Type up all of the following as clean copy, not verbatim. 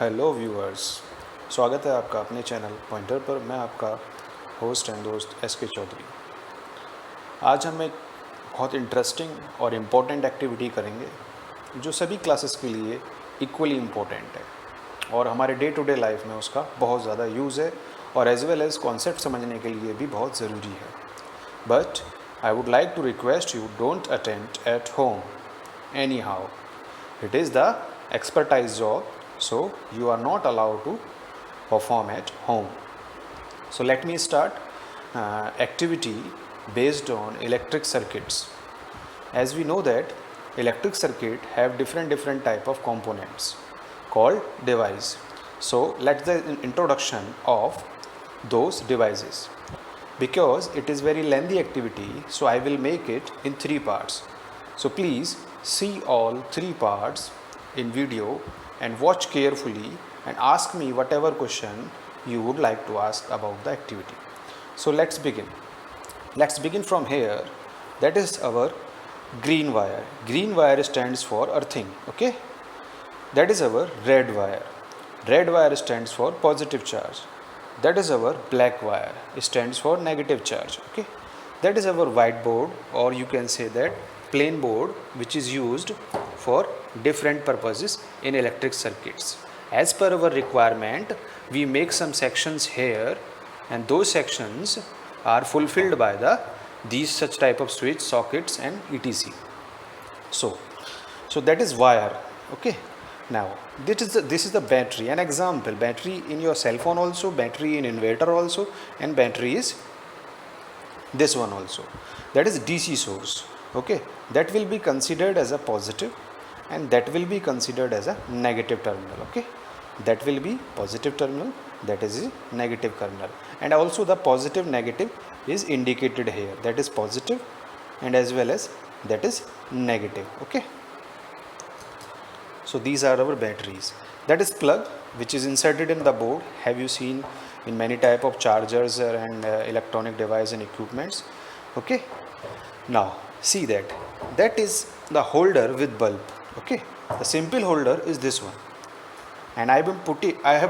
Hello viewers, स्वागत है आपका अपने चैनल पॉइंटर पर। मैं आपका होस्ट एंड दोस्त एस के चौधरी। आज हम एक बहुत इंटरेस्टिंग और इम्पोर्टेंट एक्टिविटी करेंगे जो सभी क्लासेस के लिए इक्वली इम्पोर्टेंट है और हमारे डे टू डे लाइफ में उसका बहुत ज़्यादा यूज़ है और एज वेल एज कॉन्सेप्ट समझने के लिए भी बहुत ज़रूरी है। But I would like to request you don't attempt at home anyhow. It is the expertise job, so you are not allowed to perform at home. So let me start activity based on electric circuits. As we know that electric circuit have different type of components called device. So let's the introduction of those devices. Because it is very lengthy activity, so I will make it in 3 parts. So please see all 3 parts in video and watch carefully and ask me whatever question you would like to ask about the activity. So let's begin. Let's begin from here. That is our green wire. Green wire stands for earthing. Okay. That is our red wire. Red wire stands for positive charge. That is our black wire. It stands for negative charge. Okay. That is our whiteboard, or you can say that plain board, which is used for different purposes in electric circuits. As per our requirement, we make some sections here, and those sections are fulfilled by these such type of switch sockets and etc. So that is wire. Okay. Now this is the battery. An example: battery in your cell phone also, battery in inverter also, and battery is this one also. That is DC source. Okay, that will be considered as a positive and that will be considered as a negative terminal. Okay, that will be positive terminal, that is a negative terminal, and also the positive negative is indicated here. That is positive and as well as that is negative. Okay, so these are our batteries. That is plug, which is inserted in the board. Have you seen in many type of chargers and electronic device and equipments? Okay, now see that is the holder with bulb. Okay, the simple holder is this one, and I have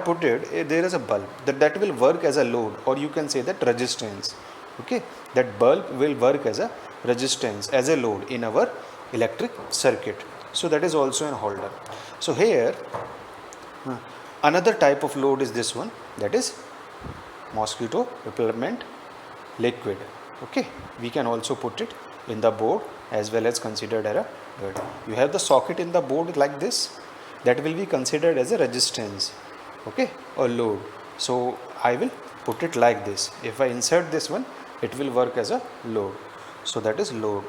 put it there is a bulb that will work as a load, or you can say that resistance. Okay, that bulb will work as a resistance, as a load in our electric circuit. So that is also an holder. So here another type of load is this one, that is mosquito repellent liquid. Okay, we can also put it in the board as well as considered as a load. You have the socket in the board like this, that will be considered as a resistance, okay, or load. So I will put it like this. If I insert this one, it will work as a load. So that is load.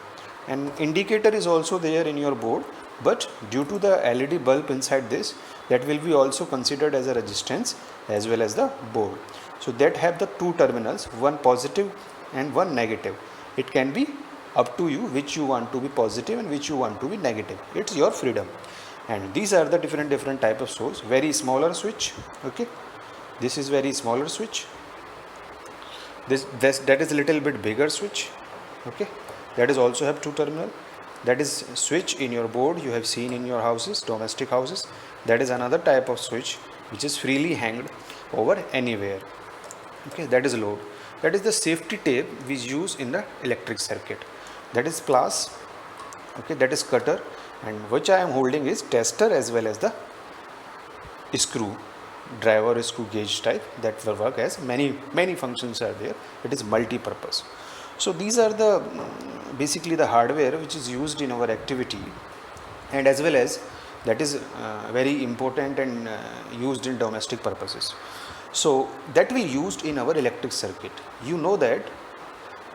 And indicator is also there in your board, but due to the LED bulb inside this, that will be also considered as a resistance as well as the board. So that have the 2 terminals, one positive and one negative. It can be up to you which you want to be positive and which you want to be negative. It's your freedom. And these are the different type of source. Very smaller switch. Okay, this is very smaller switch. That is a little bit bigger switch. Okay, that is also have 2 terminal. That is switch in your board you have seen in your houses, domestic houses. That is another type of switch which is freely hanged over anywhere. Okay, that is load. That is the safety tape we use in the electric circuit. That is plus. Okay, that is cutter, and which I am holding is tester as well as the screw, driver screw gauge type, that will work as many functions are there. It is multi-purpose. So these are the basically the hardware which is used in our activity, and as well as that is very important and used in domestic purposes. So that will used in our electric circuit. You know that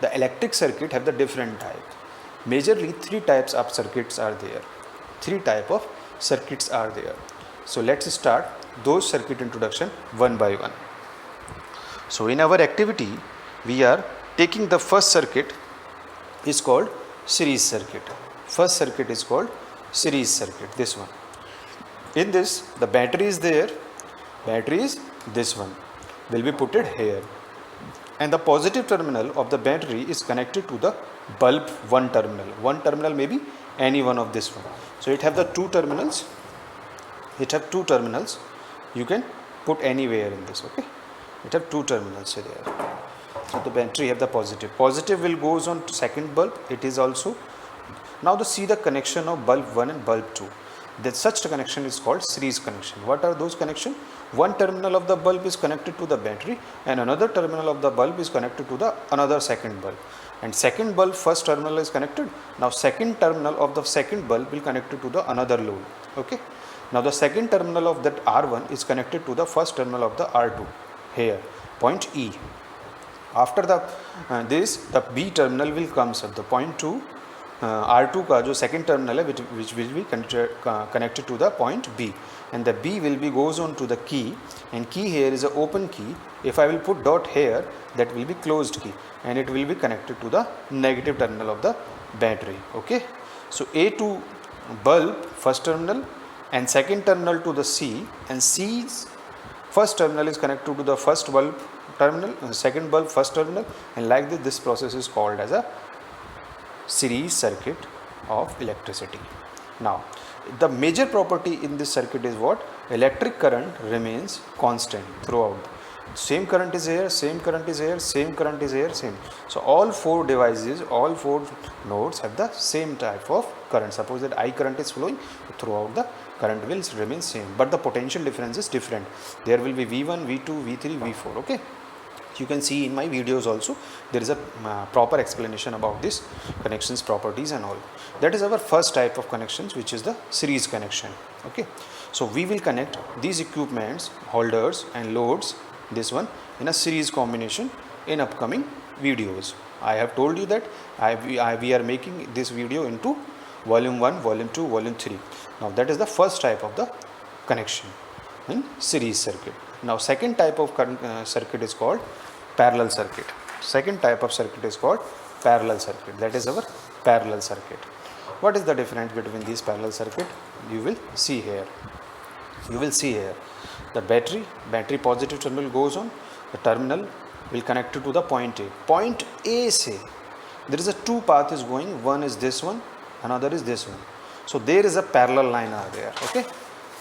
the electric circuit have the different type. Majorly 3 types of circuits are there. 3 type of circuits are there. So let's start those circuit introduction one by one. So in our activity, we are taking the first circuit is called series circuit. First circuit is called series circuit, this one. In this, the battery is there. Battery is this one, will be put it here, and the positive terminal of the battery is connected to the bulb one terminal may be any one of this one. So it have the 2 terminals, you can put anywhere in this. Okay, it have two terminals here there. So the battery have the positive will goes on to second bulb. It is also now to see the connection of bulb 1 and bulb 2. That such connection is called series connection. What are those connection? One terminal of the bulb is connected to the battery and another terminal of the bulb is connected to the another second bulb, and second bulb first terminal is connected. Now second terminal of the second bulb will connect to the another load. Okay, now the second terminal of that R1 is connected to the first terminal of the R2 here, point E. After the the B terminal will comes at the point 2 R2 का जो second terminal है which will be connected to the point B, and the B will be goes on to the key, and key here is a open key. If I will put dot here, that will be closed key, and it will be connected to the negative terminal of the battery. Okay, so A2 bulb first terminal and second terminal to the C, and C's first terminal is connected to the first bulb terminal, second bulb first terminal, and like this process is called as a series circuit of electricity. Now the major property in this circuit is what? Electric current remains constant throughout. Same current is here, same current is here, same current is here, same. So all four devices, all four nodes have the same type of current. Suppose that I current is flowing throughout, the current will remain same, but the potential difference is different. There will be V1, V2, V3, V4. Okay, you can see in my videos also there is a proper explanation about this connections properties and all. That is our first type of connections, which is the series connection. Okay, so we will connect these equipments, holders and loads, this one in a series combination in upcoming videos. I have told you that we are making this video into volume 1, volume 2, volume 3. Now that is the first type of the connection in series circuit. Now second type of circuit is called parallel circuit. Second type of circuit is called parallel circuit. That is our parallel circuit. What is the difference between these parallel circuit? You will see here. You will see here the battery positive terminal goes on, the terminal will connect to the point A. Point A say there is a two path is going, one is this one, another is this one. So there is a parallel line are there. Okay,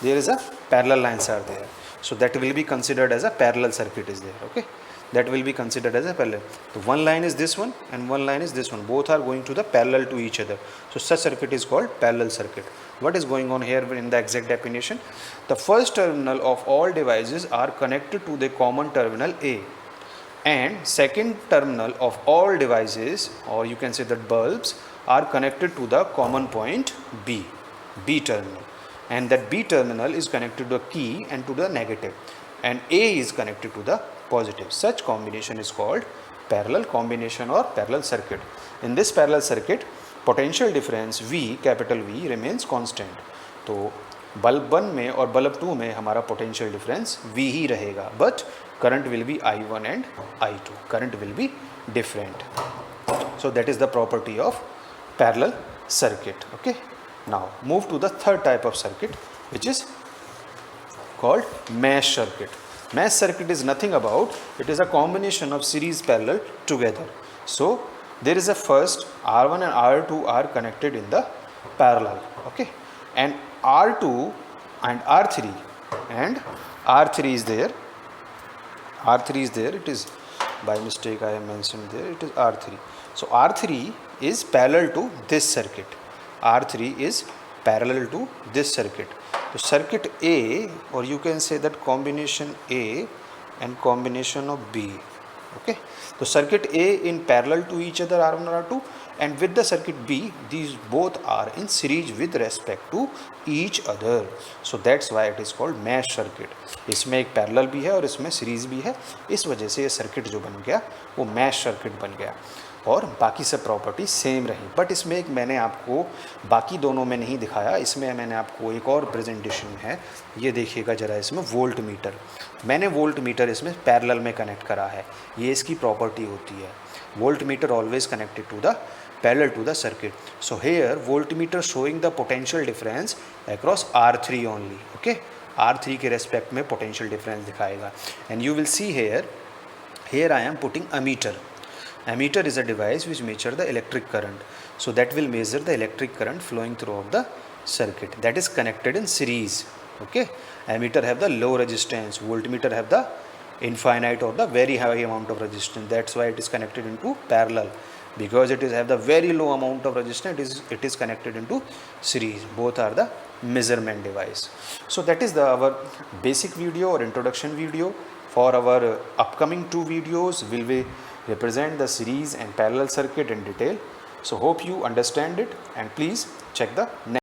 there is a parallel lines are there. So that will be considered as a parallel circuit is there. Okay, that will be considered as a parallel. So one line is this one and one line is this one. Both are going to the parallel to each other. So such circuit is called parallel circuit. What is going on here in the exact definition? The first terminal of all devices are connected to the common terminal A, and second terminal of all devices, or you can say that bulbs, are connected to the common point B terminal, and that B terminal is connected to the key and to the negative, and A is connected to the positive. Such combination is called parallel combination or parallel circuit. In this parallel circuit, potential difference V, capital V, remains constant. तो bulb 1 में और bulb 2 में हमारा potential difference V ही रहेगा, but current will be I1 and I2. Current will be different. So that is the property of parallel circuit. Okay. Now move to the third type of circuit, which is called mesh circuit. Mesh circuit is nothing about, it is a combination of series parallel together. So there is a first R1 and R2 are connected in the parallel. Okay, and R2 and R3 is there. R3 is there. It is by mistake I have mentioned there. It is R3. So R3 is parallel to this circuit. R3 is parallel to this circuit. So circuit A, or you can say that combination A and combination of B. Okay, so circuit A in parallel to each other R1 and R2, and with the circuit B, these both are in series with respect to each other. So that's why it is called mesh circuit. इसमें एक parallel भी है और इसमें series भी है, इस वजह से ये circuit जो बन गया वो mesh circuit बन गया, और बाकी सब प्रॉपर्टी सेम रही. बट इसमें एक मैंने आपको बाकी दोनों में नहीं दिखाया, इसमें मैंने आपको एक और प्रेजेंटेशन है, ये देखिएगा ज़रा. इसमें वोल्ट मीटर, मैंने वोल्ट मीटर इसमें पैरेलल में कनेक्ट करा है. ये इसकी प्रॉपर्टी होती है. Volt meter always connected to the parallel to the circuit. So here volt meter showing the potential difference across R3 only. Okay, R3 के रेस्पेक्ट में पोटेंशियल डिफरेंस दिखाएगा. And you will see here I am putting ammeter. Ammeter is a device which measures the electric current. So that will measure the electric current flowing throughout the circuit. That is connected in series. Okay, ammeter have the low resistance, voltmeter have the infinite or the very high amount of resistance. That's why it is connected into parallel, because it is have the very low amount of resistance. It is connected into series. Both are the measurement device. So that is the our basic video or introduction video. For our upcoming 2 videos will be represent the series and parallel circuit in detail. So hope you understand it, and please check the next